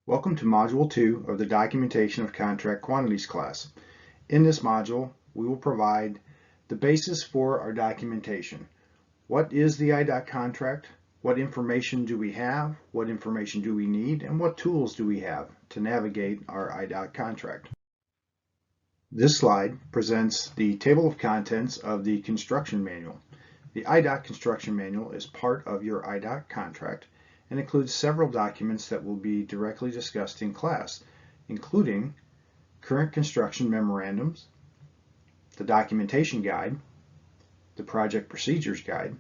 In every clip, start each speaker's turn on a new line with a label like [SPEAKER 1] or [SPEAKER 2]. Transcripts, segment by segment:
[SPEAKER 1] Welcome to Module 2 of the Documentation of Contract Quantities class. In this module, we will provide the basis for our documentation. What is the IDOT contract? What information do we have? What information do we need? And what tools do we have to navigate our IDOT contract? This slide presents the table of contents of the construction manual. The IDOT construction manual is part of your IDOT contract and includes several documents that will be directly discussed in class, including current construction memorandums, the documentation guide, the project procedures guide,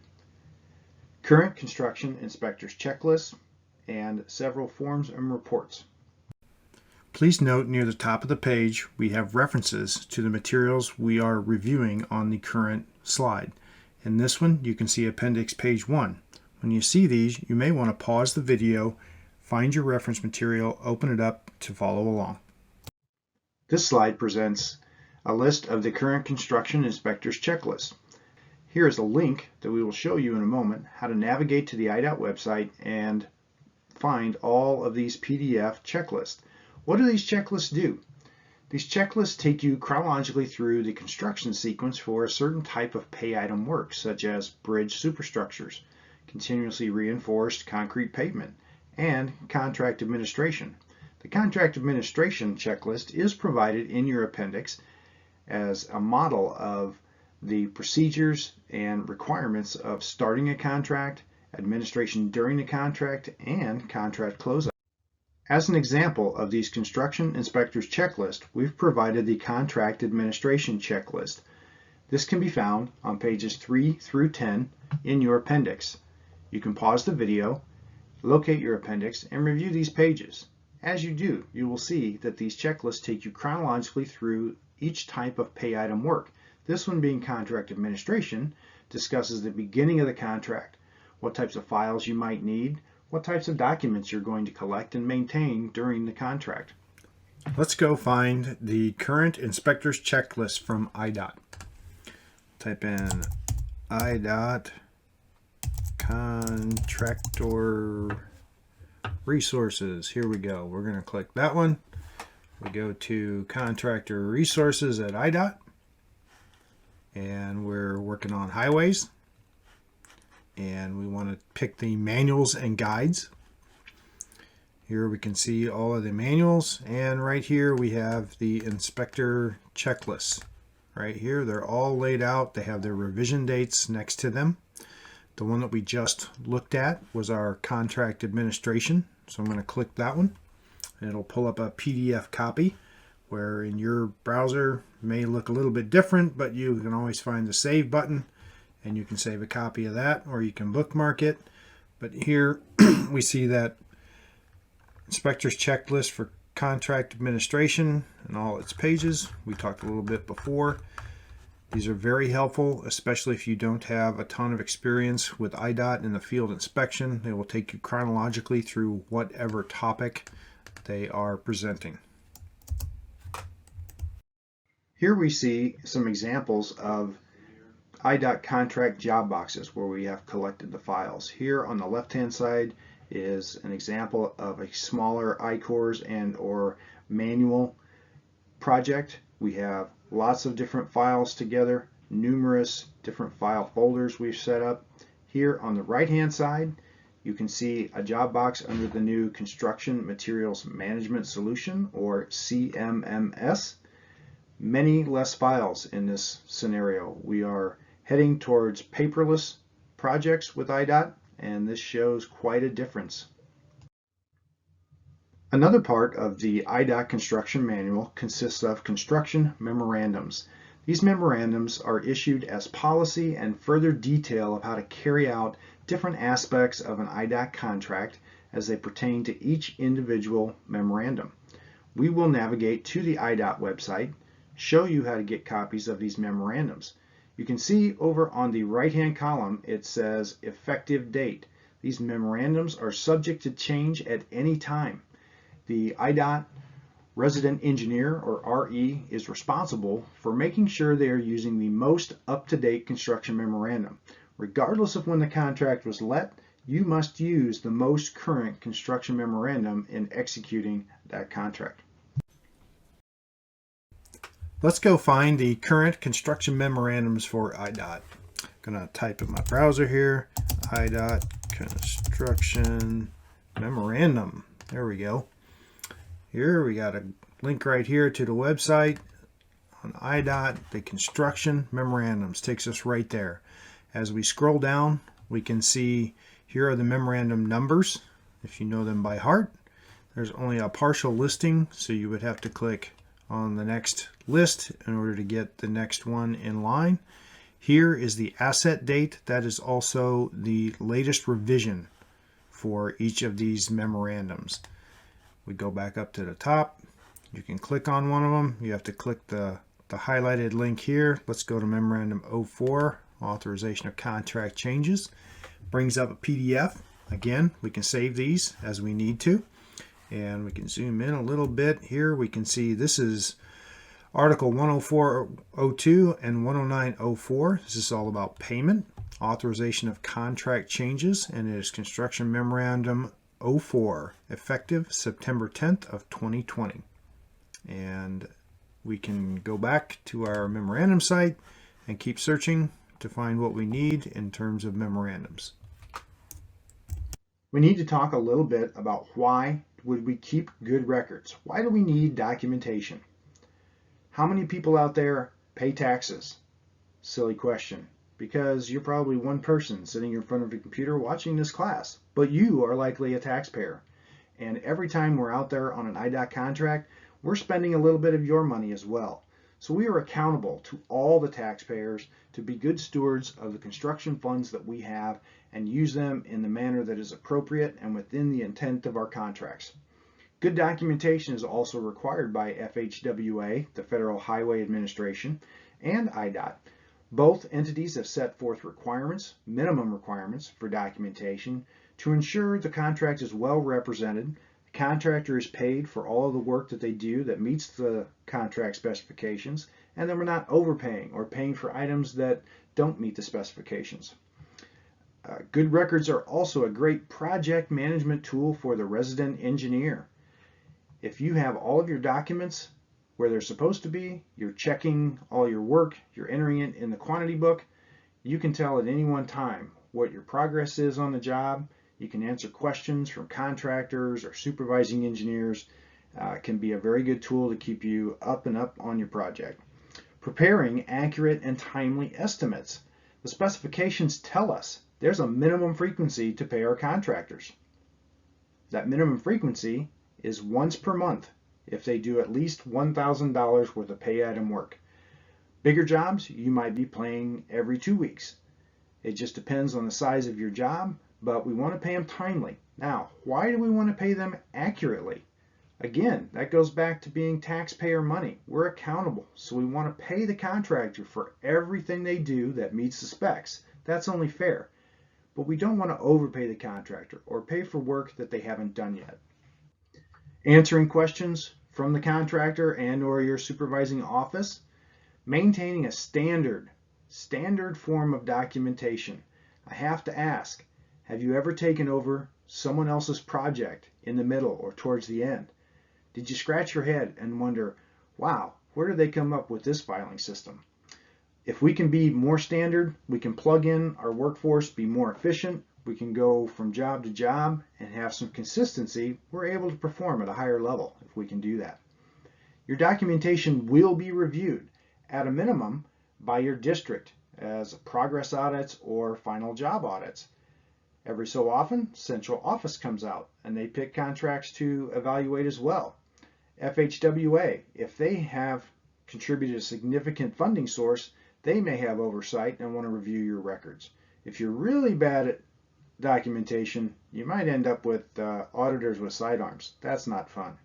[SPEAKER 1] current construction inspector's checklist, and several forms and reports. Please note near the top of the page we have references to the materials we are reviewing on the current slide. In this one you can see appendix page 1. When you see these, you may want to pause the video, find your reference material, open it up to follow along. This slide presents a list of the current construction inspector's checklist. Here is a link that we will show you in a moment how to navigate to the IDOT website and find all of these PDF checklists. What do these checklists do? These checklists take you chronologically through the construction sequence for a certain type of pay item work, such as bridge superstructures, continuously reinforced concrete pavement, and contract administration. The contract administration checklist is provided in your appendix as a model of the procedures and requirements of starting a contract, administration during the contract, and contract closeout. As an example of these construction inspectors checklist, we've provided the contract administration checklist. This can be found on pages 3 through 10 in your appendix. You can pause the video, locate your appendix, and review these pages. As you do, you will see that these checklists take you chronologically through each type of pay item work. This one, being contract administration, discusses the beginning of the contract, what types of files you might need, what types of documents you're going to collect and maintain during the contract. Let's go find the current inspector's checklist from IDOT. Type in IDOT contractor resources. Here we go. We're going to click that one. We go to contractor resources at IDOT, and we're working on highways, and we want to pick the manuals and guides. Here we can see all of the manuals, and right here we have the inspector checklists. Right here they're all laid out. They have their revision dates next to them. The one that we just looked at was our contract administration. So I'm going to click that one, and it'll pull up a PDF copy, where in your browser may look a little bit different, but you can always find the save button, and you can save a copy of that, or you can bookmark it. But here we see that inspector's checklist for contract administration and all its pages. We talked a little bit before. These are very helpful, especially if you don't have a ton of experience with IDOT in the field inspection. They will take you chronologically through whatever topic they are presenting. Here we see some examples of IDOT contract job boxes where we have collected the files. Here on the left-hand side is an example of a smaller I-Cors and or manual project. We have lots of different files together, numerous different file folders we've set up. Here on the right-hand side, you can see a job box under the new Construction Materials Management Solution, or CMMS. Many less files in this scenario. We are heading towards paperless projects with IDOT, and this shows quite a difference. Another part of the IDOT construction manual consists of construction memorandums. These memorandums are issued as policy and further detail of how to carry out different aspects of an IDOT contract as they pertain to each individual memorandum. We will navigate to the IDOT website, show you how to get copies of these memorandums. You can see over on the right-hand column it says effective date. These memorandums are subject to change at any time. The IDOT resident engineer, or RE, is responsible for making sure they are using the most up-to-date construction memorandum. Regardless of when the contract was let, you must use the most current construction memorandum in executing that contract.
[SPEAKER 2] Let's go find the current construction memorandums for IDOT. I'm gonna type in my browser here, IDOT construction memorandum. There we go. Here we got a link right here to the website on IDOT. The construction memorandums takes us right there. As we scroll down, we can see here are the memorandum numbers, if you know them by heart. There's only a partial listing, so you would have to click on the next list in order to get the next one in line. Here is the asset date. That is also the latest revision for each of these memorandums. We go back up to the top. You can click on one of them. You have to click the highlighted link here. Let's go to Memorandum 04, Authorization of Contract Changes. Brings up a PDF. Again, we can save these as we need to. And we can zoom in a little bit here. We can see this is Article 104.02 and 109.04. This is all about payment, authorization of contract changes, and it is Construction Memorandum 04, effective September 10th of 2020. And we can go back to our memorandum site and keep searching to find what we need in terms of memorandums.
[SPEAKER 1] We need to talk a little bit about why would we keep good records? Why do we need documentation? How many people out there pay taxes? Silly question, because you're probably one person sitting in front of a computer watching this class, but you are likely a taxpayer. And every time we're out there on an IDOT contract, we're spending a little bit of your money as well. So we are accountable to all the taxpayers to be good stewards of the construction funds that we have and use them in the manner that is appropriate and within the intent of our contracts. Good documentation is also required by FHWA, the Federal Highway Administration, and IDOT. Both entities have set forth requirements, minimum requirements for documentation to ensure the contract is well represented, the contractor is paid for all of the work that they do that meets the contract specifications, and that we're not overpaying or paying for items that don't meet the specifications. Good records are also a great project management tool for the resident engineer. If you have all of your documents where they're supposed to be, you're checking all your work, you're entering it in the quantity book, you can tell at any one time what your progress is on the job. You can answer questions from contractors or supervising engineers. Can be a very good tool to keep you up and up on your project. Preparing accurate and timely estimates. The specifications tell us there's a minimum frequency to pay our contractors. That minimum frequency is once per month if they do at least $1,000 worth of pay item work. Bigger jobs, you might be paying every 2 weeks. It just depends on the size of your job, but we want to pay them timely. Now, why do we want to pay them accurately? Again, that goes back to being taxpayer money. We're accountable, so we want to pay the contractor for everything they do that meets the specs. That's only fair. But we don't want to overpay the contractor or pay for work that they haven't done yet. Answering questions from the contractor and or your supervising office. Maintaining a standard form of documentation. I have to ask, have you ever taken over someone else's project in the middle or towards the end? Did you scratch your head and wonder, wow, where did they come up with this filing system? If we can be more standard, we can plug in our workforce, be more efficient, we can go from job to job and have some consistency, we're able to perform at a higher level if we can do that. Your documentation will be reviewed at a minimum by your district as progress audits or final job audits. Every so often, central office comes out and they pick contracts to evaluate as well. FHWA, if they have contributed a significant funding source, they may have oversight and want to review your records. If you're really bad at documentation, you might end up with auditors with sidearms. That's not fun.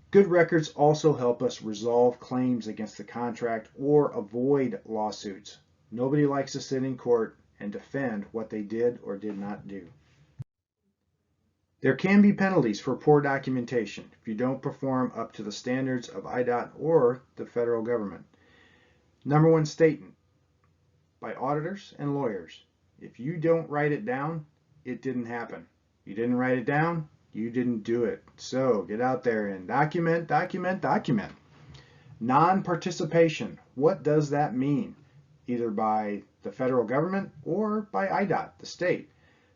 [SPEAKER 1] Good records also help us resolve claims against the contract or avoid lawsuits. Nobody likes to sit in court and defend what they did or did not do. There can be penalties for poor documentation if you don't perform up to the standards of IDOT or the federal government. Number one statement by auditors and lawyers: if you don't write it down, it didn't happen. You didn't write it down, you didn't do it. So get out there and document, document, document. Non-participation, what does that mean? Either by the federal government or by IDOT, the state.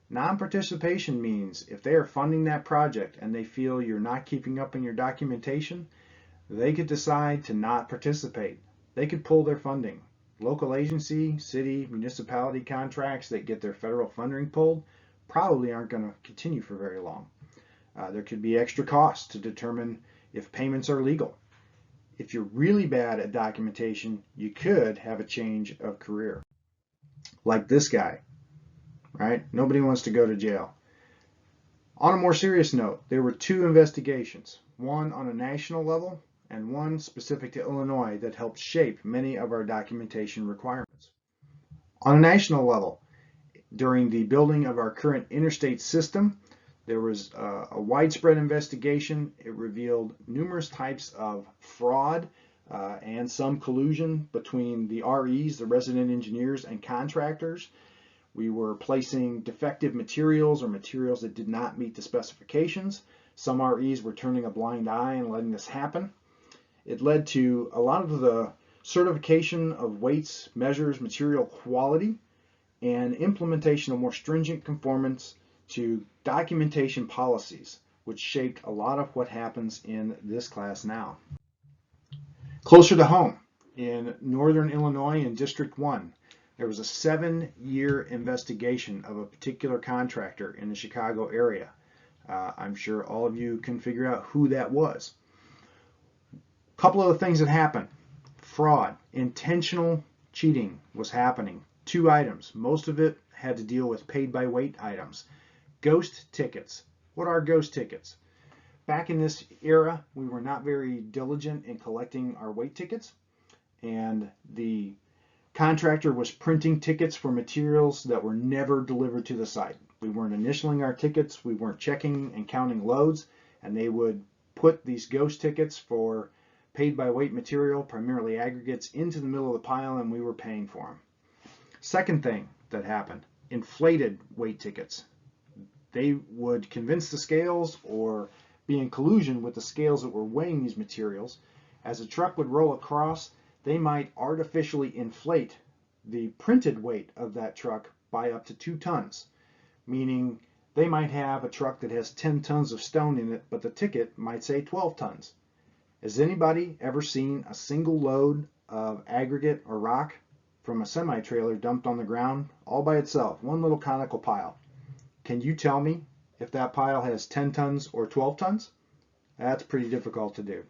[SPEAKER 1] Non-participation means if they are funding that project and they feel you're not keeping up in your documentation, they could decide to not participate. They could pull their funding. Local agency, city, municipality contracts that get their federal funding pulled probably aren't going to continue for very long. There could be extra costs to determine if payments are legal. If you're really bad at documentation, you could have a change of career. Like this guy, right? Nobody wants to go to jail. On a more serious note, there were 2 investigations, one on a national level and one specific to Illinois that helped shape many of our documentation requirements. On a national level, during the building of our current interstate system, there was a widespread investigation. It revealed numerous types of fraud and some collusion between the REs, the resident engineers, and contractors. We were placing defective materials or materials that did not meet the specifications. Some REs were turning a blind eye and letting this happen. It led to a lot of the certification of weights, measures, material quality, and implementation of more stringent conformance to documentation policies, which shaped a lot of what happens in this class now. Closer to home, in Northern Illinois in District 1, there was a 7-year investigation of a particular contractor in the Chicago area. I'm sure all of you can figure out who that was. A couple of the things that happened. Fraud, intentional cheating was happening. 2 items. Most of it had to deal with paid by weight items. Ghost tickets. What are ghost tickets? Back in this era, we were not very diligent in collecting our weight tickets, and the contractor was printing tickets for materials that were never delivered to the site. We weren't initialing our tickets, we weren't checking and counting loads, and they would put these ghost tickets for paid by weight material, primarily aggregates, into the middle of the pile, and we were paying for them. Second thing that happened, inflated weight tickets. They would convince the scales or be in collusion with the scales that were weighing these materials. As a truck would roll across, they might artificially inflate the printed weight of that truck by up to 2 tons, meaning they might have a truck that has 10 tons of stone in it, but the ticket might say 12 tons. Has anybody ever seen a single load of aggregate or rock from a semi-trailer dumped on the ground all by itself, one little conical pile? Can you tell me if that pile has 10 tons or 12 tons? That's pretty difficult to do.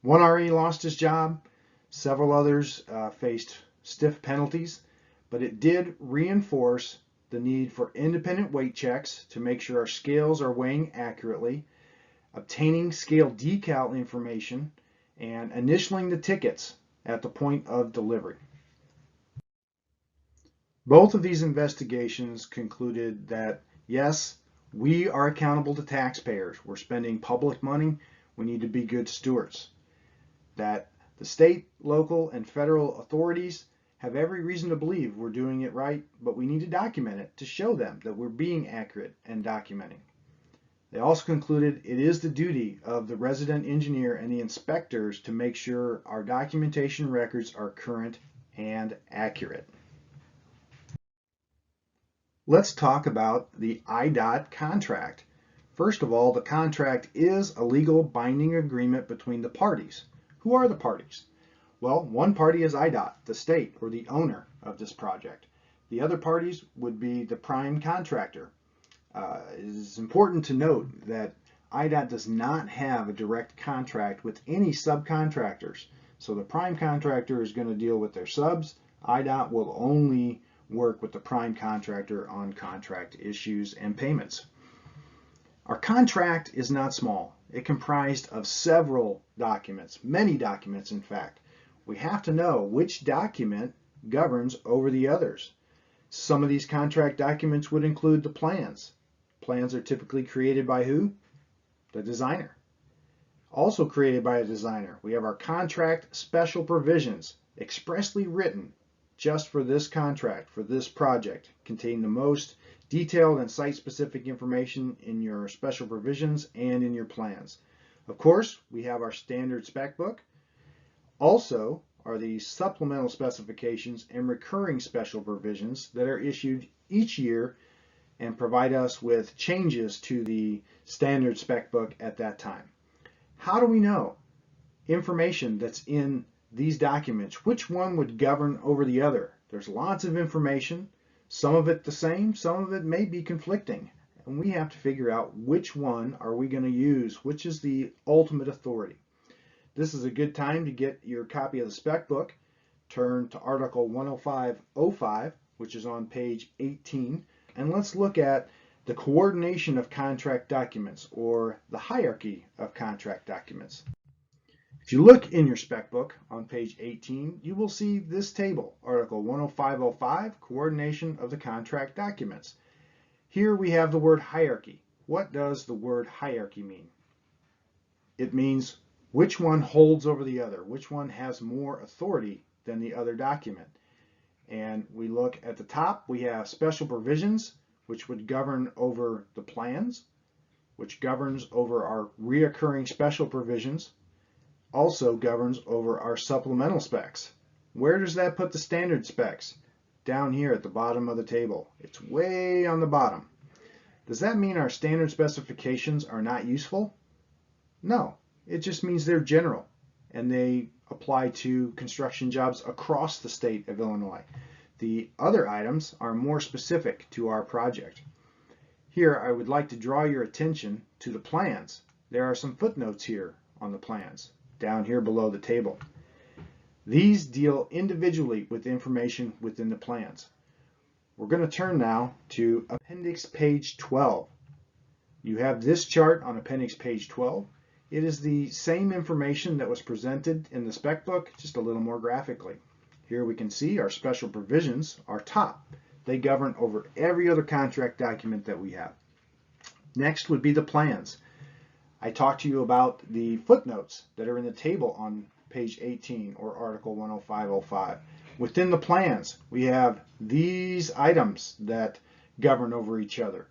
[SPEAKER 1] One RE lost his job. Several others faced stiff penalties, but it did reinforce the need for independent weight checks to make sure our scales are weighing accurately, obtaining scale decal information, and initialing the tickets at the point of delivery. Both of these investigations concluded that, yes, we are accountable to taxpayers. We're spending public money. We need to be good stewards. That the state, local, and federal authorities have every reason to believe we're doing it right, but we need to document it to show them that we're being accurate and documenting. They also concluded it is the duty of the resident engineer and the inspectors to make sure our documentation records are current and accurate. Let's talk about the IDOT contract. First of all, the contract is a legal binding agreement between the parties. Who are the parties? Well, one party is IDOT, the state or the owner of this project. The other parties would be the prime contractor. It is important to note that IDOT does not have a direct contract with any subcontractors. So the prime contractor is going to deal with their subs. IDOT will only work with the prime contractor on contract issues and payments. Our contract is not small. It comprised of several documents, many documents in fact. We have to know which document governs over the others. Some of these contract documents would include the plans. Plans are typically created by who? The designer. Also created by a designer, we have our contract special provisions, expressly written just for this contract, for this project, contain the most detailed and site-specific information in your special provisions and in your plans. Of course, we have our standard spec book. Also are the supplemental specifications and recurring special provisions that are issued each year and provide us with changes to the standard spec book at that time. How do we know information that's in these documents, which one would govern over the other? There's lots of information, some of it the same, some of it may be conflicting, and we have to figure out which one are we going to use, which is the ultimate authority. This is a good time to get your copy of the spec book. Turn to Article 105.05, which is on page 18, and let's look at the coordination of contract documents, or the hierarchy of contract documents. If you look in your spec book on page 18, you will see this table, Article 105.05, Coordination of the Contract Documents. Here we have the word hierarchy. What does the word hierarchy mean? It means which one holds over the other, which one has more authority than the other document. And we look at the top, we have special provisions, which would govern over the plans, which governs over our reoccurring special provisions, also governs over our supplemental specs. Where does that put the standard specs? Down here at the bottom of the table. It's way on the bottom. Does that mean our standard specifications are not useful? No, it just means they're general and they apply to construction jobs across the state of Illinois. The other items are more specific to our project. Here I would like to draw your attention to the plans. There are some footnotes here on the plans, down here below the table. These deal individually with information within the plans. We're going to turn now to Appendix page 12. You have this chart on Appendix page 12. It is the same information that was presented in the spec book, just a little more graphically. Here we can see our special provisions are top. They govern over every other contract document that we have. Next would be the plans. I talked to you about the footnotes that are in the table on page 18, or Article 105.05. Within the plans, we have these items that govern over each other.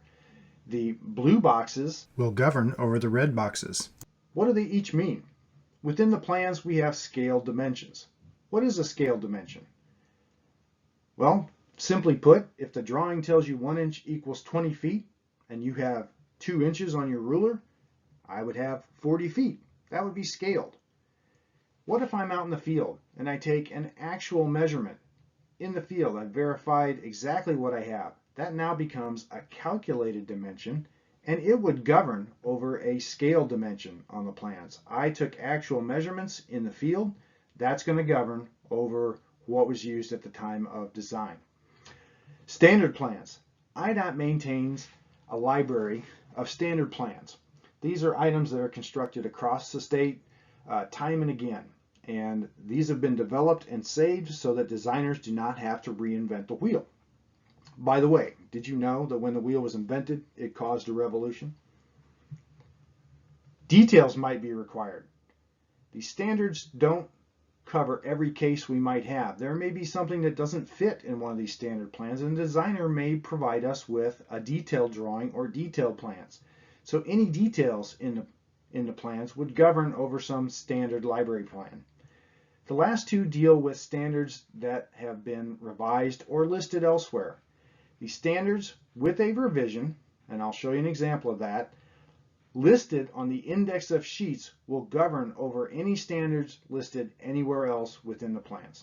[SPEAKER 1] The blue boxes
[SPEAKER 2] will govern over the red boxes.
[SPEAKER 1] What do they each mean? Within the plans, we have scale dimensions. What is a scale dimension? Well, simply put, if the drawing tells you 1 inch equals 20 feet and you have 2 inches on your ruler, I would have 40 feet. That would be scaled. What if I'm out in the field and I take an actual measurement? In the field, I've verified exactly what I have. That now becomes a calculated dimension, and it would govern over a scale dimension on the plans. I took actual measurements in the field. That's going to govern over what was used at the time of design. Standard plans. IDOT maintains a library of standard plans. These are items that are constructed across the state time and again, and these have been developed and saved so that designers do not have to reinvent the wheel. By the way, did you know that when the wheel was invented, it caused a revolution? Details might be required. These standards don't cover every case we might have. There may be something that doesn't fit in one of these standard plans, and the designer may provide us with a detailed drawing or detailed plans. So any details in the plans would govern over some standard library plan. The last two deal with standards that have been revised or listed elsewhere. These standards with a revision, and I'll show you an example of that, listed on the index of sheets will govern over any standards listed anywhere else within the plans.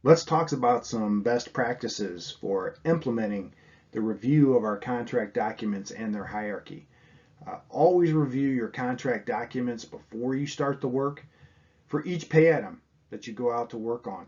[SPEAKER 1] Let's talk about some best practices for implementing the review of our contract documents and their hierarchy. Always review your contract documents before you start the work. For each pay item that you go out to work on,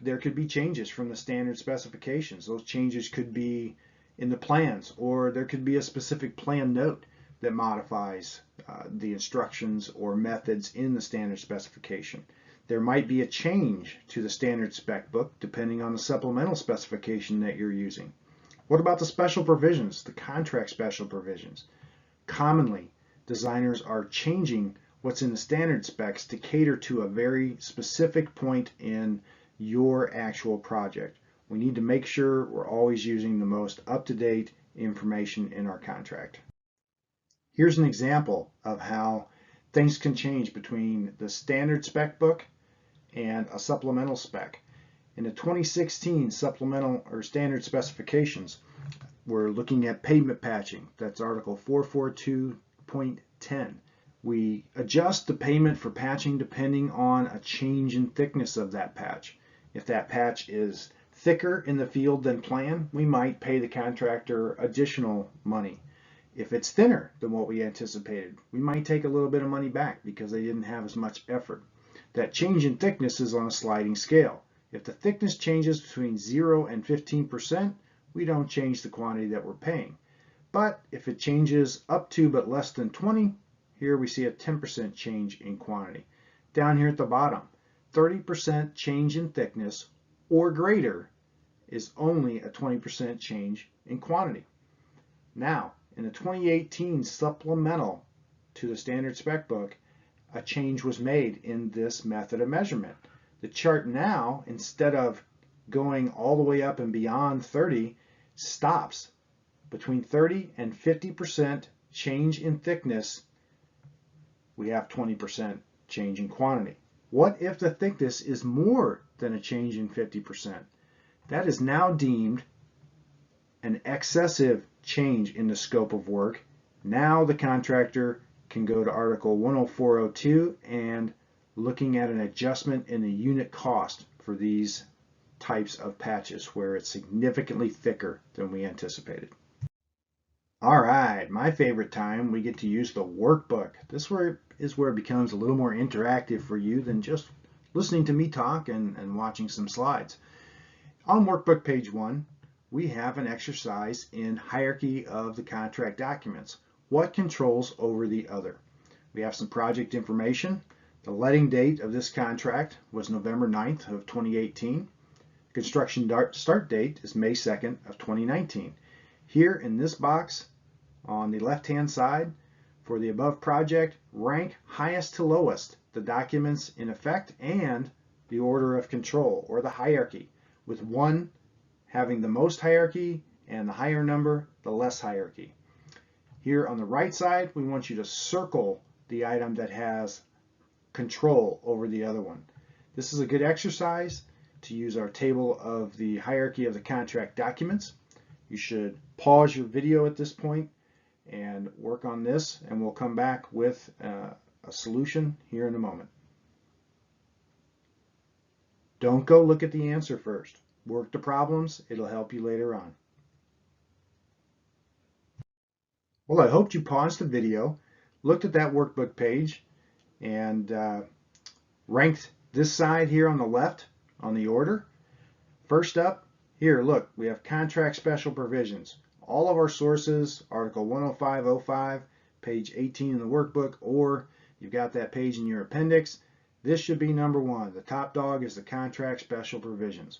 [SPEAKER 1] there could be changes from the standard specifications. Those changes could be in the plans, or there could be a specific plan note that modifies the instructions or methods in the standard specification. There might be a change to the standard spec book depending on the supplemental specification that you're using. What about the special provisions, the contract special provisions? Commonly, designers are changing what's in the standard specs to cater to a very specific point in your actual project. We need to make sure we're always using the most up-to-date information in our contract. Here's an example of how things can change between the standard spec book and a supplemental spec. In the 2016 supplemental or standard specifications, we're looking at pavement patching. That's Article 442.10. We adjust the payment for patching depending on a change in thickness of that patch. If that patch is thicker in the field than planned, we might pay the contractor additional money. If it's thinner than what we anticipated, we might take a little bit of money back because they didn't have as much effort. That change in thickness is on a sliding scale. If the thickness changes between 0 and 15%, we don't change the quantity that we're paying. But if it changes up to but less than 20, here we see a 10% change in quantity. Down here at the bottom, 30% change in thickness or greater is only a 20% change in quantity. Now, in the 2018 supplemental to the standard spec book, a change was made in this method of measurement. The chart now, instead of going all the way up and beyond 30, stops between 30 and 50% change in thickness. We have 20% change in quantity. What if the thickness is more than a change in 50%? That is now deemed an excessive change in the scope of work. Now the contractor can go to Article 104.02 and looking at an adjustment in the unit cost for these types of patches where it's significantly thicker than we anticipated. All right, my favorite time, we get to use the workbook. This is where it becomes a little more interactive for you than just listening to me talk and watching some slides. On workbook page 1, we have an exercise in hierarchy of the contract documents. What controls over the other? We have some project information. The letting date of this contract was November 9th of 2018. Construction start date is May 2nd of 2019. Here in this box on the left-hand side, for the above project, rank highest to lowest the documents in effect and the order of control or the hierarchy, with 1 having the most hierarchy and the higher number the less hierarchy. Here on the right side, we want you to circle the item that has control over the other one. This is a good exercise to use our table of the hierarchy of the contract documents. You should pause your video at this point and work on this, and we'll come back with a solution here in a moment. Don't go look at the answer first. Work the problems. It'll help you later on. Well, I hope you paused the video, looked at that workbook page, and ranked this side here on the left on the order. First up, here, look, we have contract special provisions. All of our sources, Article 105.05, page 18 in the workbook, or you've got that page in your appendix. This should be number 1. The top dog is the contract special provisions.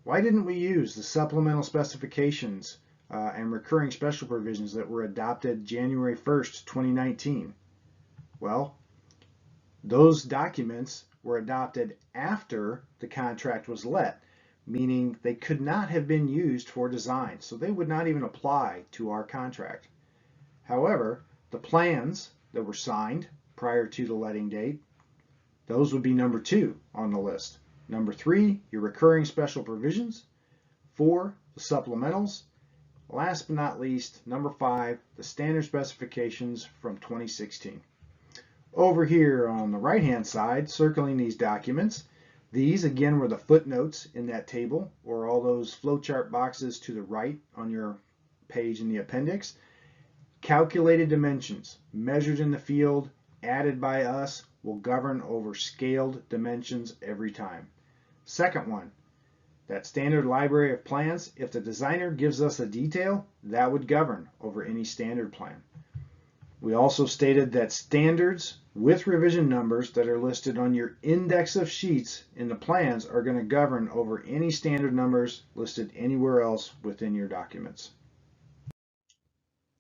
[SPEAKER 1] Why didn't we use the supplemental specifications and recurring special provisions that were adopted January 1st, 2019? Well, those documents were adopted after the contract was let, meaning they could not have been used for design, so they would not even apply to our contract. However, the plans that were signed prior to the letting date, those would be number 2 on the list. Number 3, your recurring special provisions. 4, the supplementals. Last but not least, number 5, the standard specifications from 2016. Over here on the right-hand side, circling these documents, these again were the footnotes in that table, or all those flowchart boxes to the right on your page in the appendix. Calculated dimensions, measured in the field, added by us, will govern over scaled dimensions every time. Second one, that standard library of plans, if the designer gives us a detail, that would govern over any standard plan. We also stated that standards with revision numbers that are listed on your index of sheets in the plans are going to govern over any standard numbers listed anywhere else within your documents.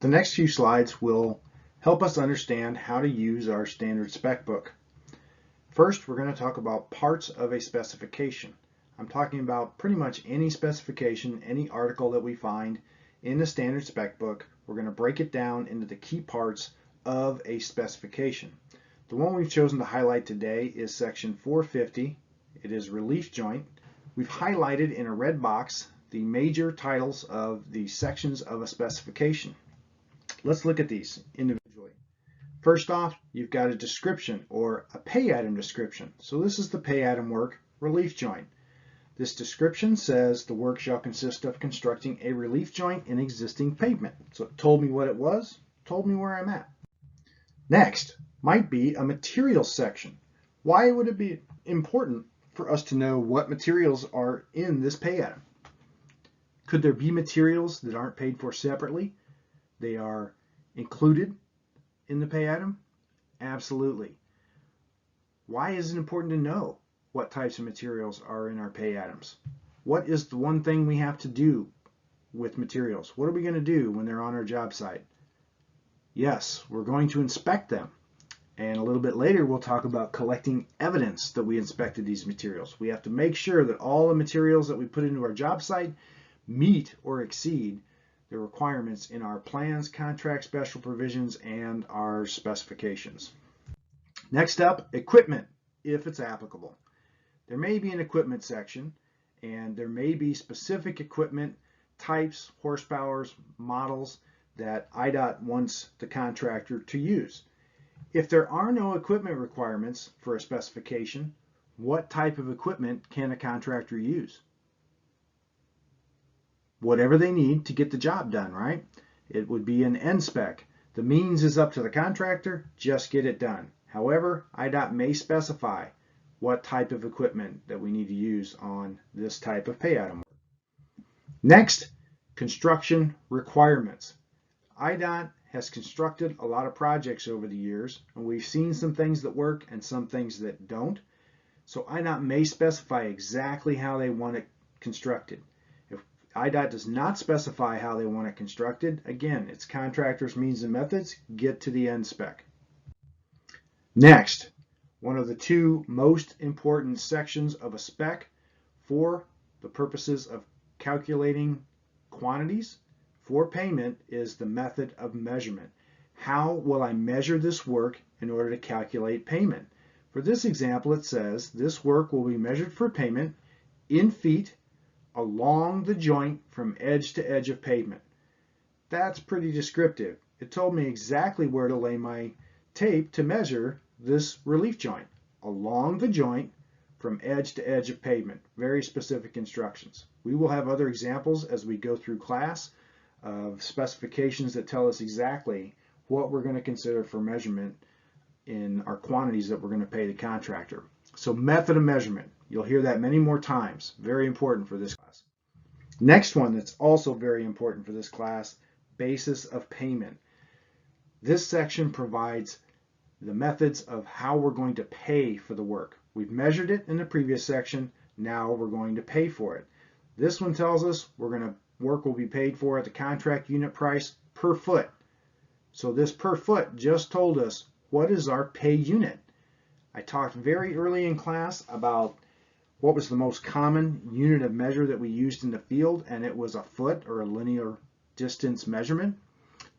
[SPEAKER 1] The next few slides will help us understand how to use our standard spec book. First, we're going to talk about parts of a specification. I'm talking about pretty much any specification, any article that we find in the standard spec book. We're going to break it down into the key parts of a specification. The one we've chosen to highlight today is section 450. It is relief joint. We've highlighted in a red box the major titles of the sections of a specification. Let's look at these individually. First off, you've got a description or a pay item description. So this is the pay item work, relief joint. This description says the work shall consist of constructing a relief joint in existing pavement. So it told me what it was, told me where I'm at. Next might be a materials section. Why would it be important for us to know what materials are in this pay item? Could there be materials that aren't paid for separately? They are included in the pay item? Absolutely. Why is it important to know what types of materials are in our pay items? What is the one thing we have to do with materials? What are we going to do when they're on our job site? Yes, we're going to inspect them. And a little bit later, we'll talk about collecting evidence that we inspected these materials. We have to make sure that all the materials that we put into our job site meet or exceed the requirements in our plans, contracts, special provisions, and our specifications. Next up, equipment, if it's applicable. There may be an equipment section, and there may be specific equipment types, horsepowers, models that IDOT wants the contractor to use. If there are no equipment requirements for a specification, what type of equipment can a contractor use? Whatever they need to get the job done, right? It would be an end spec. The means is up to the contractor, just get it done. However, IDOT may specify what type of equipment that we need to use on this type of pay item. Next, construction requirements. IDOT has constructed a lot of projects over the years, and we've seen some things that work and some things that don't. So IDOT may specify exactly how they want it constructed. If IDOT does not specify how they want it constructed, again, it's contractors' means and methods, get to the end spec. Next, one of the two most important sections of a spec for the purposes of calculating quantities for payment is the method of measurement. How will I measure this work in order to calculate payment? For this example, it says this work will be measured for payment in feet along the joint from edge to edge of pavement. That's pretty descriptive. It told me exactly where to lay my tape to measure this relief joint along the joint from edge to edge of pavement. Very specific instructions. We will have other examples as we go through class of specifications that tell us exactly what we're going to consider for measurement in our quantities that we're going to pay the contractor. So method of measurement, you'll hear that many more times. Very important for this class. Next one that's also very important for this class, basis of payment. This section provides the methods of how we're going to pay for the work. We've measured it in the previous section. Now we're going to pay for it. This one tells us work will be paid for at the contract unit price per foot. So this per foot just told us what is our pay unit. I talked very early in class about what was the most common unit of measure that we used in the field, and it was a foot or a linear distance measurement.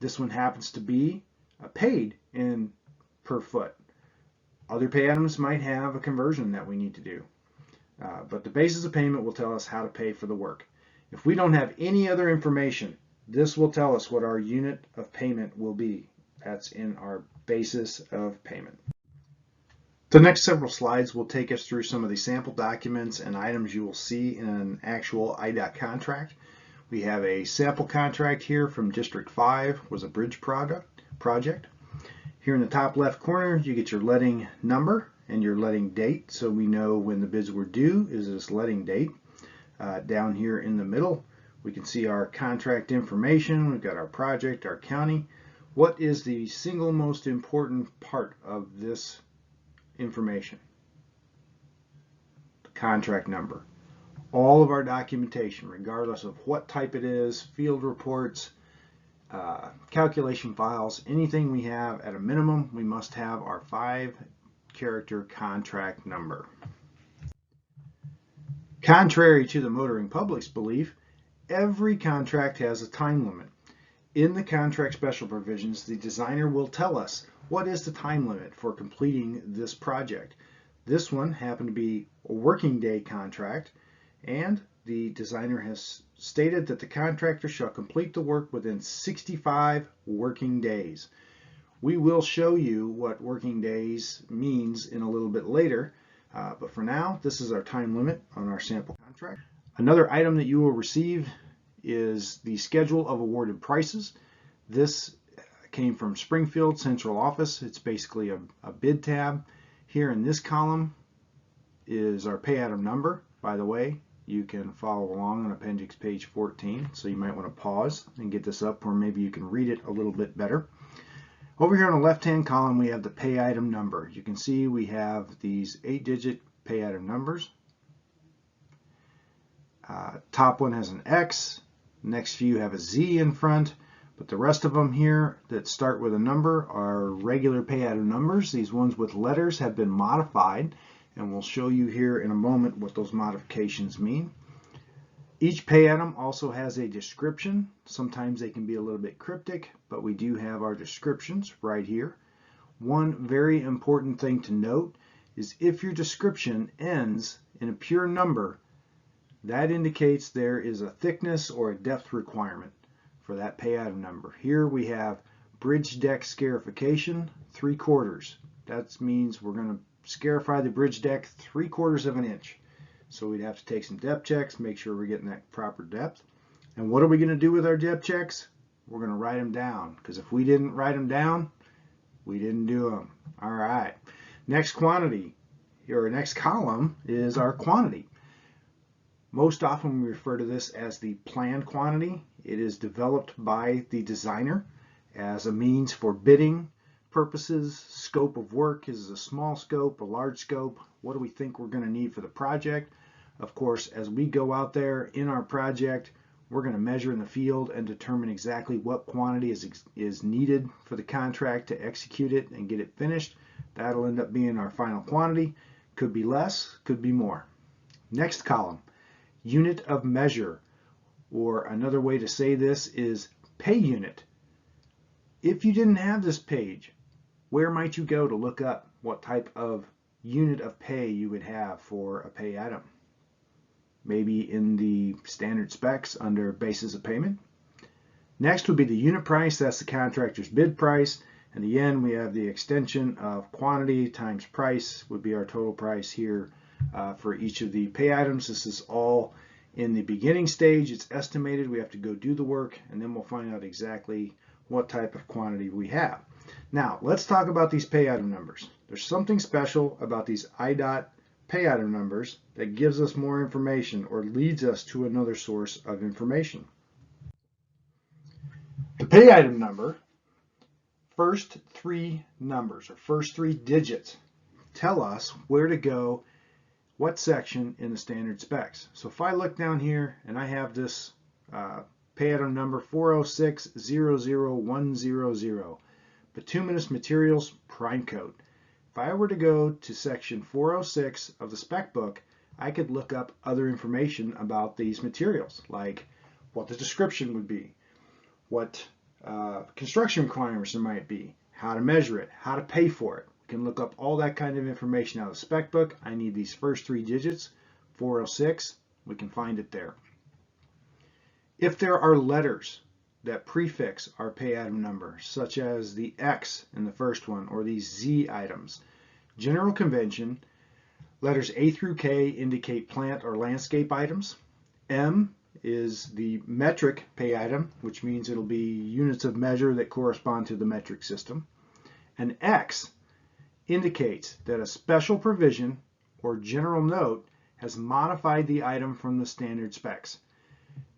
[SPEAKER 1] This one happens to be paid in per foot. Other pay items might have a conversion that we need to do. But the basis of payment will tell us how to pay for the work. If we don't have any other information, this will tell us what our unit of payment will be. That's in our basis of payment. The next several slides will take us through some of the sample documents and items you will see in an actual IDOT contract. We have a sample contract here from District 5, was a bridge project. Here in the top left corner, you get your letting number and your letting date, so we know when the bids were due is this letting date. Down here in the middle, we can see our contract information. We've got our project, our county. What is the single most important part of this information? The contract number. All of our documentation, regardless of what type it is, field reports, calculation files, anything we have at a minimum, we must have our 5-character contract number. Contrary to the motoring public's belief, every contract has a time limit. In the contract special provisions, the designer will tell us what is the time limit for completing this project. This one happened to be a working day contract, and the designer has stated that the contractor shall complete the work within 65 working days. We will show you what working days means in a little bit later, but for now, this is our time limit on our sample contract. Another item that you will receive is the schedule of awarded prices. This came from Springfield Central Office. It's basically a bid tab. Here in this column is our pay item number. By the way, you can follow along on appendix page 14, so you might want to pause and get this up, or maybe you can read it a little bit better. Over here on the left-hand column, we have the pay item number. You can see we have these 8-digit pay item numbers. Top one has an X, next few have a Z in front, but the rest of them here that start with a number are regular pay item numbers. These ones with letters have been modified, and we'll show you here in a moment what those modifications mean. Each pay item also has a description. Sometimes they can be a little bit cryptic, but we do have our descriptions right here. One very important thing to note is if your description ends in a pure number, that indicates there is a thickness or a depth requirement for that pay item number. Here we have bridge deck scarification 3/4. That means we're going to scarify the bridge deck 3/4 of an inch. So we'd have to take some depth checks, make sure we're getting that proper depth. And what are we going to do with our depth checks? We're going to write them down, because if we didn't write them down, we didn't do them. All right. Next quantity, or next column, is our quantity. Most often we refer to this as the planned quantity. It is developed by the designer as a means for bidding purposes. Scope of work is a small scope, a large scope. What do we think we're going to need for the project? Of course, as we go out there in our project, we're going to measure in the field and determine exactly what quantity is needed for the contract to execute it and get it finished. That'll end up being our final quantity. Could be less, could be more. Next column, unit of measure, or another way to say this is pay unit. If you didn't have this page, where might you go to look up what type of unit of pay you would have for a pay item? Maybe in the standard specs under basis of payment. Next would be the unit price. That's the contractor's bid price. And the end, we have the extension of quantity times price would be our total price here for each of the pay items. This is all in the beginning stage. It's estimated. We have to go do the work, and then we'll find out exactly what type of quantity we have. Now, let's talk about these pay item numbers. There's something special about these IDOT pay item numbers that gives us more information or leads us to another source of information. The pay item number, first 3 numbers or first 3 digits tell us where to go, what section in the standard specs. So if I look down here and I have this pay item number 406-00100, bituminous materials prime coat. If I were to go to section 406 of the spec book, I could look up other information about these materials, like what the description would be, what construction requirements there might be, how to measure it, how to pay for it. We can look up all that kind of information out of the spec book. I need these first 3 digits, 406, we can find it there. If there are letters that prefix our pay item number, such as the X in the first one or these Z items, general convention, letters A through K indicate plant or landscape items. M is the metric pay item, which means it'll be units of measure that correspond to the metric system. And X indicates that a special provision or general note has modified the item from the standard specs.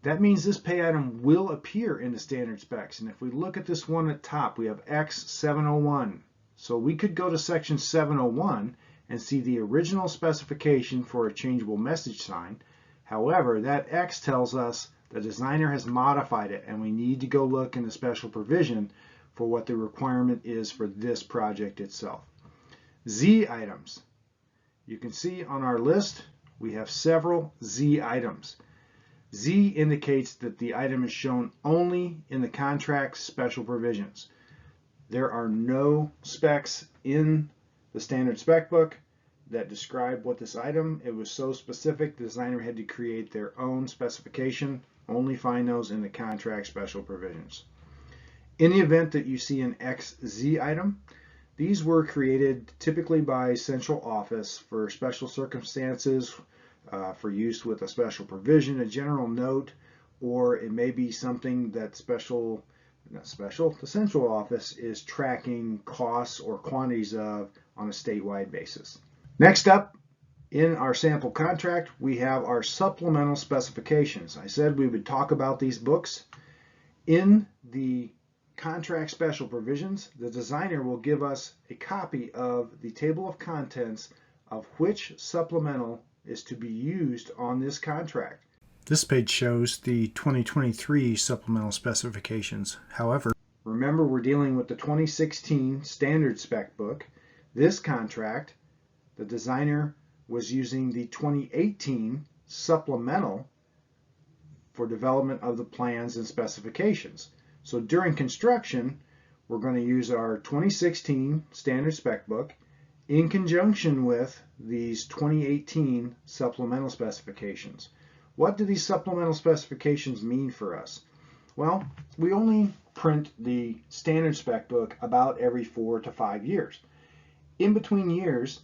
[SPEAKER 1] That means this pay item will appear in the standard specs. And if we look at this one at top, we have X701. So we could go to section 701 and see the original specification for a changeable message sign. However, that X tells us The designer has modified it, and we need to go look in the special provision for what the requirement is for this project itself. Z items. You can see on our list we have several Z items. Z indicates that the item is shown only in the contract's special provisions. There are no specs in the standard spec book that describe what this item. It was so specific, the designer had to create their own specification. Only find those in the contract special provisions. In the event that you see an XZ item, these were created typically by central office for special circumstances, for use with a special provision, a general note, or it may be something that the central office is tracking costs or quantities of on a statewide basis. Next up, in our sample contract, we have our supplemental specifications. I said we would talk about these books. In the contract special provisions, the designer will give us a copy of the table of contents of which supplemental is to be used on this contract.
[SPEAKER 2] This page shows the 2023 supplemental specifications. However,
[SPEAKER 1] remember, we're dealing with the 2016 standard spec book. This contract, the designer was using the 2018 supplemental for development of the plans and specifications. So during construction, we're going to use our 2016 standard spec book in conjunction with these 2018 supplemental specifications. What do these supplemental specifications mean for us? Well, we only print the standard spec book about every 4 to 5 years. In between years,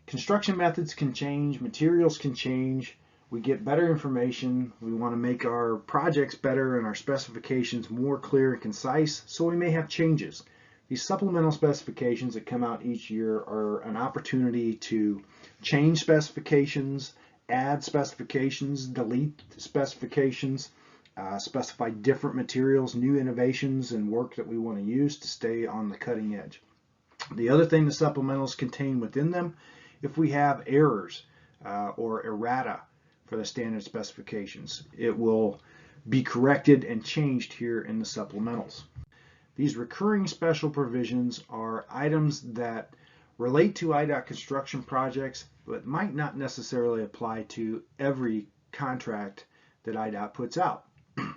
[SPEAKER 1] construction methods can change, materials can change, we get better information, we want to make our projects better and our specifications more clear and concise, so we may have changes. These supplemental specifications that come out each year are an opportunity to change specifications, add specifications, delete specifications, specify different materials, new innovations and work that we want to use to stay on the cutting edge. The other thing the supplementals contain within them, if we have errors or errata for the standard specifications, it will be corrected and changed here in the supplementals. These recurring special provisions are items that relate to IDOT construction projects but might not necessarily apply to every contract that IDOT puts out.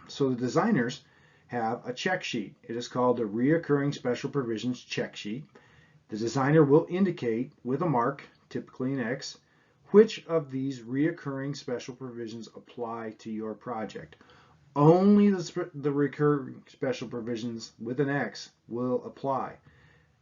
[SPEAKER 1] So the designers have a check sheet. It is called the Reoccurring Special Provisions Check Sheet. The designer will indicate with a mark, typically an X, which of these reoccurring special provisions apply to your project. Only the recurring special provisions with an X will apply.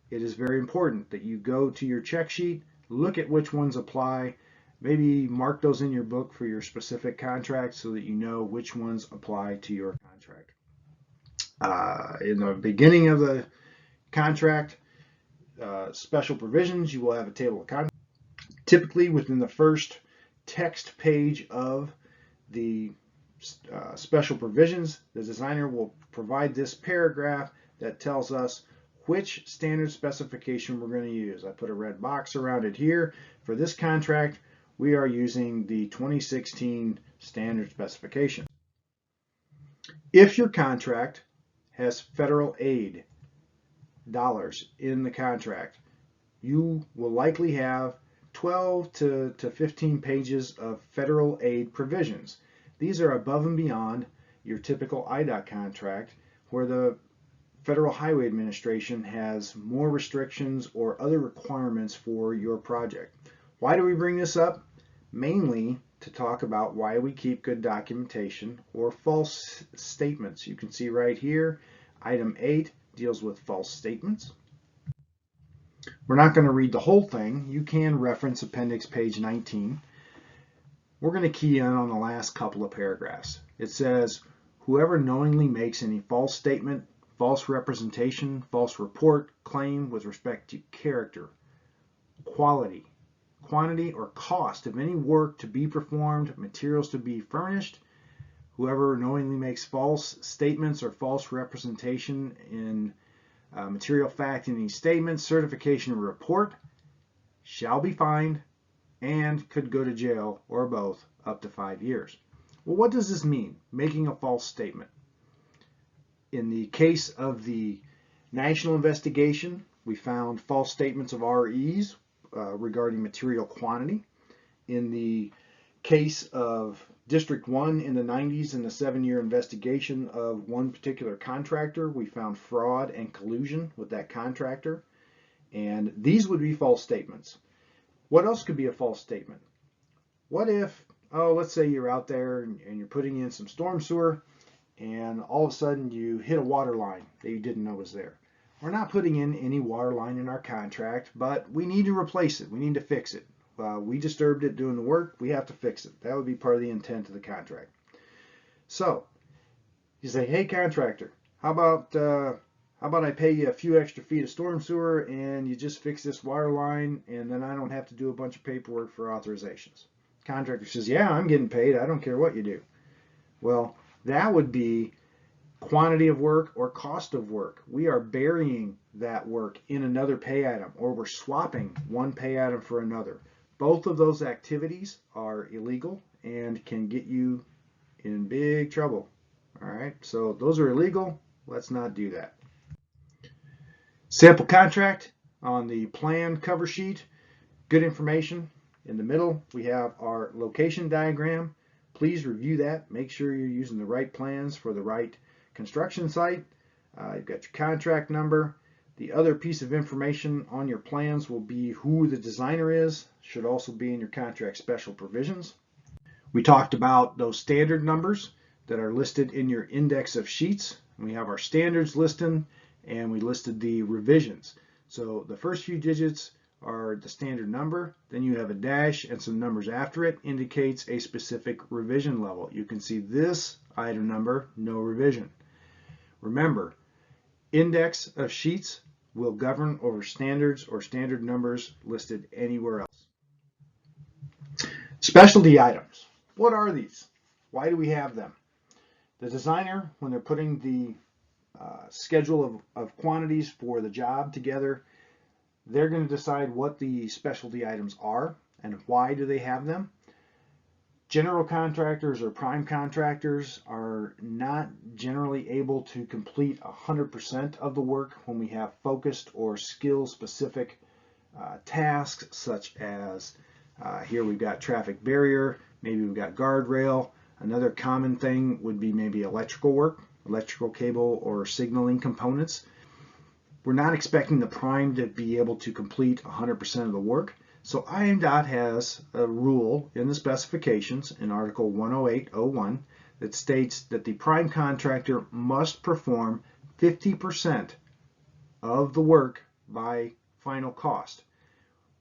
[SPEAKER 1] It is very important that you go to your check sheet, look at which ones apply, maybe mark those in your book for your specific contract so that you know which ones apply to your contract. In the beginning of the contract, special provisions, you will have a table of contents. Typically within the first text page of the special provisions, the designer will provide this paragraph that tells us which standard specification we're going to use. I put a red box around it here. For this contract, we are using the 2016 standard specification. If your contract has federal aid dollars in the contract, you will likely have 12 to 15 pages of federal aid provisions. These are above and beyond your typical IDOT contract, where the Federal Highway Administration has more restrictions or other requirements for your project. Why do we bring this up? Mainly to talk about why we keep good documentation or false statements. You can see right here, item 8 deals with false statements. We're not going to read the whole thing. You can reference appendix page 19. We're going to key in on the last couple of paragraphs. It says, whoever knowingly makes any false statement, false representation, false report, claim with respect to character, quality, quantity, or cost of any work to be performed, materials to be furnished, whoever knowingly makes false statements or false representation in material fact in any statement, certification, or report shall be fined and could go to jail or both up to 5 years. Well, what does this mean? Making a false statement. In the case of the national investigation, we found false statements of REs regarding material quantity. In the case of District 1 in the 90s in the 7-year investigation of one particular contractor, we found fraud and collusion with that contractor. And these would be false statements. What else could be a false statement? What if, let's say you're out there and you're putting in some storm sewer and all of a sudden you hit a water line that you didn't know was there. We're not putting in any water line in our contract, but we need to replace it. We need to fix it. We disturbed it doing the work. We have to fix it. That would be part of the intent of the contract. So you say, hey, contractor, how about I pay you a few extra feet of storm sewer and you just fix this water line and then I don't have to do a bunch of paperwork for authorizations. Contractor says, yeah, I'm getting paid. I don't care what you do. Well, that would be quantity of work or cost of work. We are burying that work in another pay item, or we're swapping one pay item for another. Both of those activities are illegal and can get you in big trouble. All right, so those are illegal. Let's not do that. Sample contract on the plan cover sheet. Good information. In the middle, we have our location diagram. Please review that. Make sure you're using the right plans for the right construction site. You've got your contract number. The other piece of information on your plans will be who the designer is. Should also be in your contract special provisions. We talked about those standard numbers that are listed in your index of sheets. We have our standards listed and we listed the revisions. So the first few digits are the standard number, then you have a dash and some numbers after it, indicates a specific revision level. You can see this item number, no revision. Remember, index of sheets will govern over standards or standard numbers listed anywhere else. Specialty items. What are these? Why do we have them? The designer, when they're putting the schedule of quantities for the job together, they're going to decide what the specialty items are and why do they have them. General contractors or prime contractors are not generally able to complete 100% of the work when we have focused or skill-specific tasks, such as here we've got traffic barrier, maybe we've got guardrail. Another common thing would be maybe electrical work, electrical cable or signaling components. We're not expecting the prime to be able to complete 100% of the work. So IDOT has a rule in the specifications in Article 108.01 that states that the prime contractor must perform 50% of the work by final cost.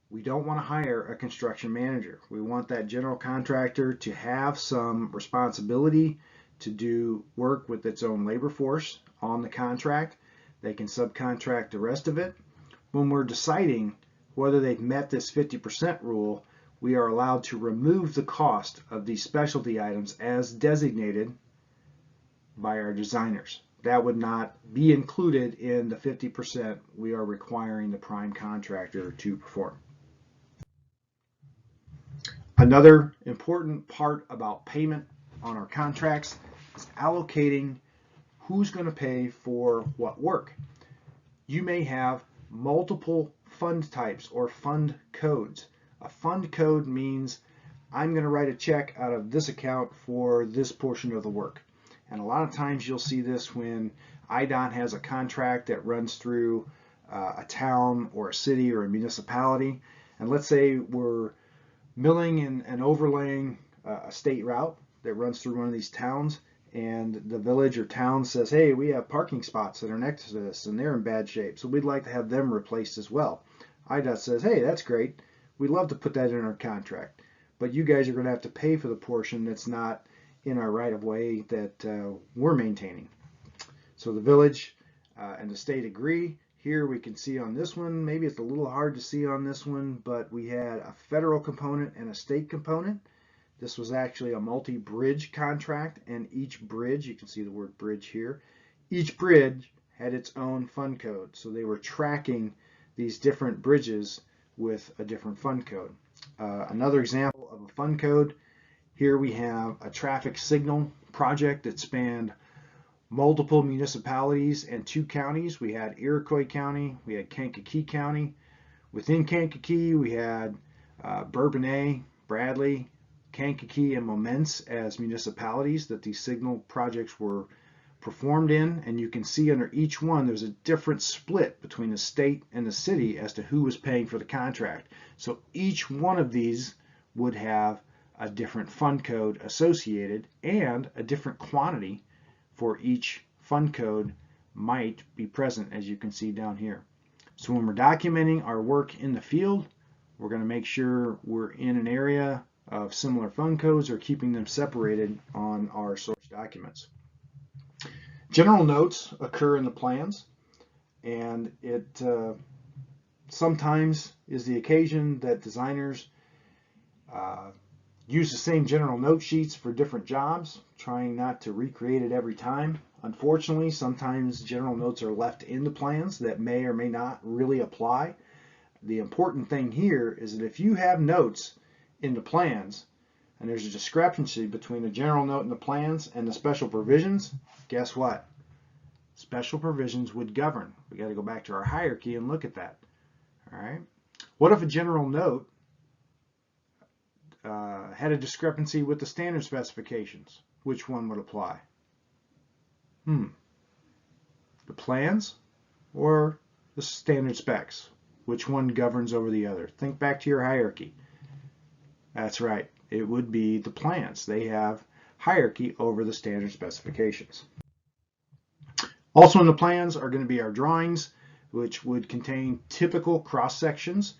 [SPEAKER 1] We don't want to hire a construction manager. We want that general contractor to have some responsibility to do work with its own labor force on the contract. They can subcontract the rest of it. When we're deciding whether they've met this 50% rule, we are allowed to remove the cost of these specialty items as designated by our designers. That would not be included in the 50% we are requiring the prime contractor to perform. Another important part about payment on our contracts is allocating who's going to pay for what work. You may have multiple fund types or fund codes. A fund code means I'm going to write a check out of this account for this portion of the work. And a lot of times you'll see this when IDOT has a contract that runs through a town or a city or a municipality. And let's say we're milling and overlaying a state route that runs through one of these towns, and the village or town says, hey, we have parking spots that are next to this and they're in bad shape, so we'd like to have them replaced as well. IDOT says, hey, that's great. We'd love to put that in our contract, but you guys are going to have to pay for the portion that's not in our right-of-way that we're maintaining. So the village and the state agree. Here we can see on this one, maybe it's a little hard to see on this one, but we had a federal component and a state component. This was actually a multi-bridge contract, and each bridge, you can see the word bridge here, each bridge had its own fund code. So they were tracking these different bridges with a different fund code. Another example of a fund code, Here we have a traffic signal project that spanned multiple municipalities and 2 counties. We had Iroquois County, we had Kankakee County. Within Kankakee, we had Bourbonnais, Bradley, Kankakee, and Momence as municipalities that these signal projects were performed in. And you can see under each one, there's a different split between the state and the city as to who was paying for the contract. So each one of these would have a different fund code associated and a different quantity for each fund code might be present, as you can see down here. So when we're documenting our work in the field, we're going to make sure we're in an area of similar fund codes or keeping them separated on our source documents. General notes occur in the plans, and it sometimes is the occasion that designers use the same general note sheets for different jobs, trying not to recreate it every time. Unfortunately, sometimes general notes are left in the plans that may or may not really apply. The important thing here is that if you have notes in the plans and there's a discrepancy between the general note in the plans and the special provisions, guess what? Special provisions would govern. We got to go back to our hierarchy and look at that. All right. What if a general note had a discrepancy with the standard specifications? Which one would apply? The plans or the standard specs? Which one governs over the other? Think back to your hierarchy. That's right. It would be the plans. They have hierarchy over the standard specifications. Also in the plans are going to be our drawings, which would contain typical cross sections.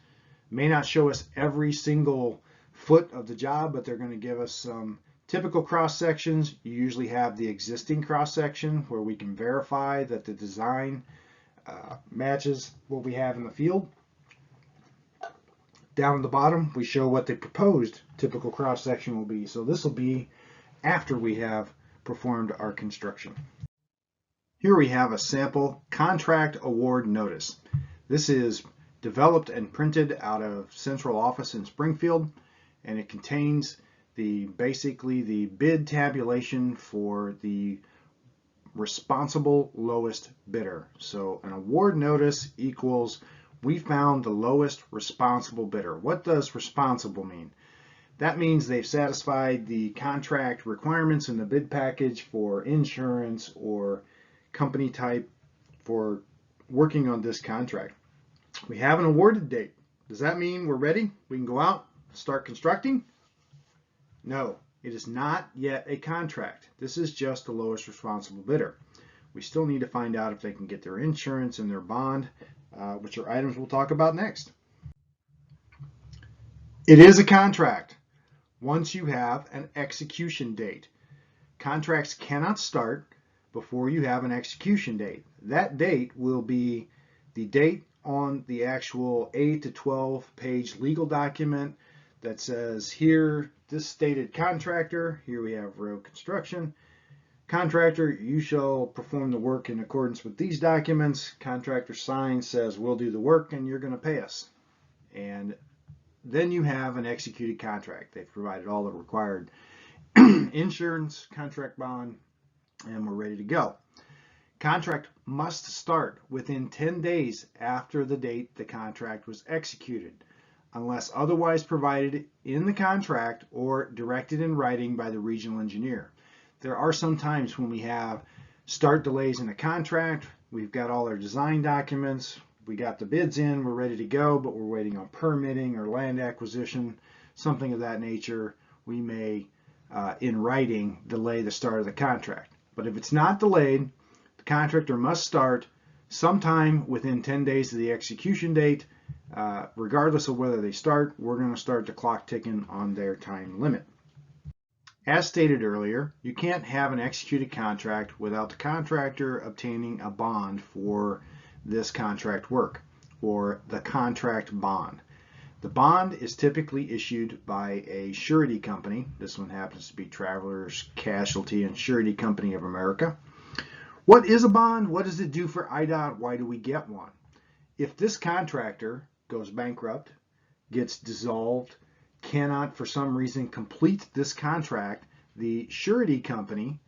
[SPEAKER 1] May not show us every single foot of the job, but they're going to give us some typical cross sections. You usually have the existing cross section where we can verify that the design matches what we have in the field. Down at the bottom, we show what the proposed typical cross section will be. So this will be after we have performed our construction. Here we have a sample contract award notice. This is developed and printed out of central office in Springfield, and it contains basically the bid tabulation for the responsible lowest bidder. So an award notice equals we found the lowest responsible bidder. What does responsible mean? That means they've satisfied the contract requirements in the bid package for insurance or company type for working on this contract. We have an awarded date. Does that mean we're ready? We can go out, start constructing? No, it is not yet a contract. This is just the lowest responsible bidder. We still need to find out if they can get their insurance and their bond, which are items we'll talk about next. It is a contract once you have an execution date. Contracts cannot start before you have an execution date. That date will be the date on the actual 8 to 12 page legal document that says here, this stated contractor, here we have road construction. Contractor, you shall perform the work in accordance with these documents. Contractor signs, says we'll do the work and you're going to pay us. And then you have an executed contract. They've provided all the required insurance, contract bond, and we're ready to go. Contract must start within 10 days after the date the contract was executed, unless otherwise provided in the contract or directed in writing by the regional engineer. There are some times when we have start delays in a contract. We've got all our design documents, we got the bids in, we're ready to go, but we're waiting on permitting or land acquisition, something of that nature. We may, in writing, delay the start of the contract. But if it's not delayed, the contractor must start sometime within 10 days of the execution date. Regardless of whether they start, we're going to start the clock ticking on their time limit. As stated earlier, you can't have an executed contract without the contractor obtaining a bond for this contract work, or the contract bond. The bond is typically issued by a surety company. This one happens to be Travelers Casualty and Surety Company of America. What is a bond? What does it do for IDOT? Why do we get one? If this contractor goes bankrupt, gets dissolved, cannot for some reason complete this contract, the surety company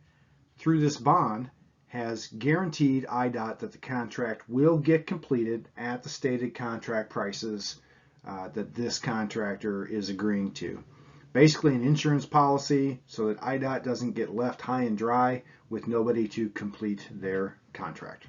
[SPEAKER 1] through this bond has guaranteed IDOT that the contract will get completed at the stated contract prices that this contractor is agreeing to. Basically an insurance policy so that IDOT doesn't get left high and dry with nobody to complete their contract.